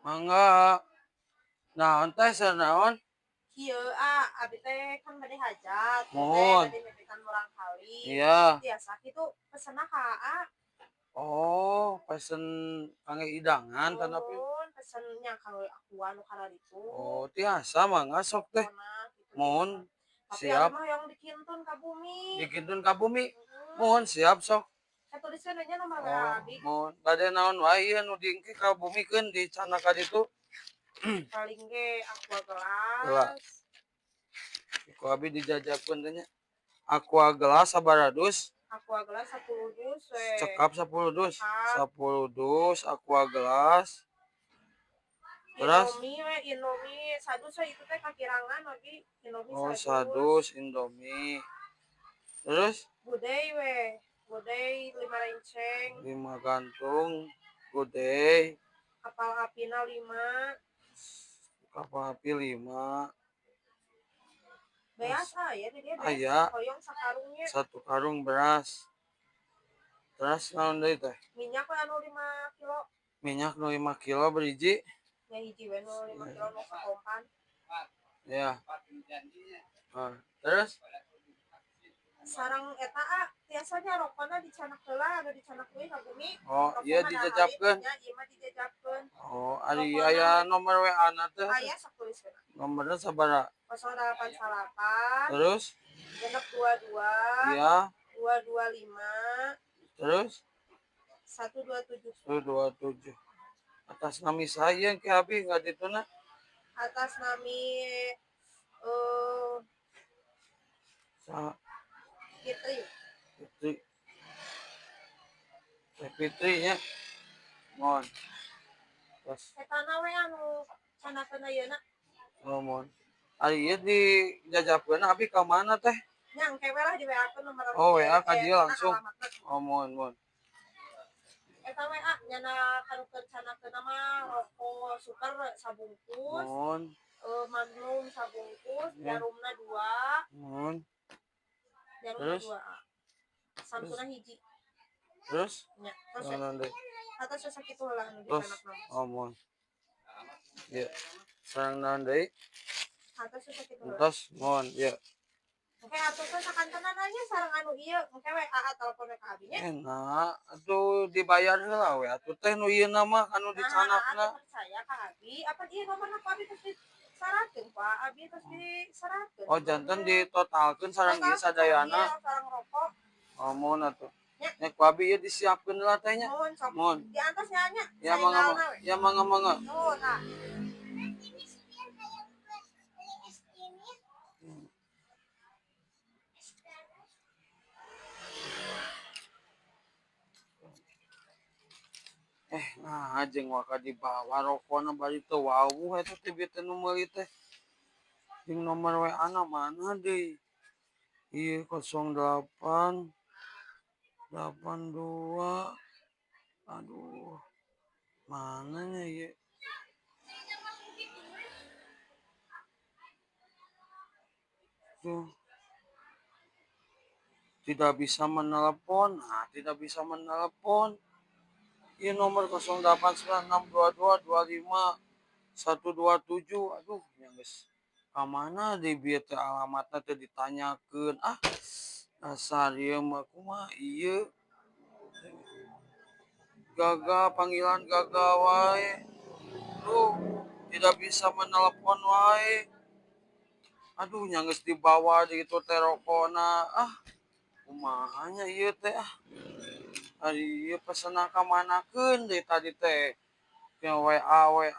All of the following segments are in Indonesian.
Mangga. Naon teh sanaon? Kieu abi teh kan bade hajat, teh Mohon. bade memekan urang kali. Iya. Biasa kitu pesena ka Oh, pesen kangge hidangan kan tapi. Nuhun pesennya kalau aku anu kana ditu. Oh, tiasa mangga sok teh. Gitu, Mohon. tapi abi Siap. mah yang dikintun ka bumi. Dikintun ka bumi. Mohon siap sok. Saya tuliskan aja nomor WA Oh, abi. mohon. Bade naon wae ieu nu diengke ka bumikeun di cana ka ditu. Paling ge aqua Heula. gelas. Ku abi dijajabkeun teh nya. Aqua gelas sabaraha dus? Aqua gelas 10 dus we. Cekap 10 dus. Cekap. 10 dus aqua gelas. Terus? Indomie sadus we itu teh kakirangan lagi Indomie Oh, sadus. sadus Indomie. Terus? Gudeg we. Gudeg 5 renceng. 5 kantung gudeg. Kapal apina 5. Kapal api 5. Beas ya dia beas. Aya. Hoyong sakarungnya. 1 karung beras. Terus naon deui teh? Minyak we anu 5 kilo. Minyak nu 5 kilo beriji. Ya hiji we nu 5 kilo nu sakompan. Ya. Terus? Sarang eta biasanya rokona dicanak heula anu dicanak deui ka bumi. Oh, iya dijajabkeun. Ya, ieu mah dijajabkeun. Oh, ari aya nomor WA-na teh. Aya sok tuliskeun. Nomorna sabaraha? 0898. Terus? Genep 22. Iya. 225. Terus? 127. 127. Atas nami saya ke abi nggak dituna? Atas nami Sa Fitri. Fitri. Fitri nya. Mohon. Terus. Etana we anu canakeun ayeuna. Oh, mohon. Ari ieu dijajabkeun abi ka mana teh? Nyang kewe lah di WA keun nomor. Oh, WA ka dieu langsung. Oh, mohon, mohon. Eta WA nyana kanu canakeun mah rokok super sabungkus. Mohon. Magnum sabungkus, jarumna 2. Mohon. Jarumna 2. Samsuna hiji. Terus? Nya, terus atas sakitu heula anu dicanakna. Oh, mohon. Iya. Sareng naon deui? Atas sakitu heula. Terus, mohon, iya. Oke, atuh teh sakantenan aja sareng anu ieu, engke we telepon ka abinya. Enak, atuh dibayar heula we. Atuh teh nu ieu nama anu dicanakna. Percaya ka abi, apa ieu nomorna ku abi terus disarakeun Pak, abi terus disarakeun. Oh, janten ditotalkeun sareng ieu sadayana. Sareng rokok. Oh, mohon atuh. Nya ku abi ieu disiapkeun heula teh nya. Mohon. Di atas nya nya. Ya mangga, ya mangga mangga. Nuhun ah. Nah jeung waka dibawa rokona bari teu wawuh eta teh bieu teh nu meuli teh. Jeung nomor WA-na mana deui? Ieu 08 82. Aduh. Mana nya ieu? Tuh. Tidak bisa menelepon. Nah, tidak bisa menelepon. Ini nomor 08962225 127. Aduh, ya guys. Kamana di bieu teh alamatna teh ditanyakeun. Dasar ieu mah kumaha ieu? Gaga panggilan gaga wae. Duh, tidak bisa menelepon wae. Aduh, nya geus dibawa di kitu teh rokona. Kumaha nya ieu teh Ari ieu pesena ka manakeun deui tadi teh. Nya WA we.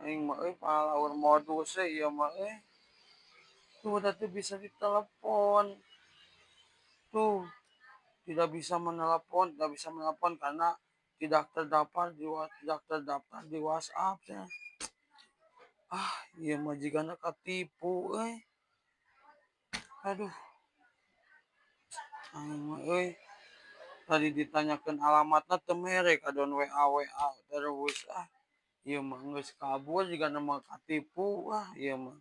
Aing mah palaur modus ieu mah Tuh udah tuh bisa ditelepon. Tuh, tidak bisa menelepon karena tidak terdaftar di WhatsApp ya. Ieu mah jigana katipu Aduh. Aing mah tadi ditanyakan alamatna teu mere kadon WA terus ieu mah geus kabur jigana mah katipu ieu mah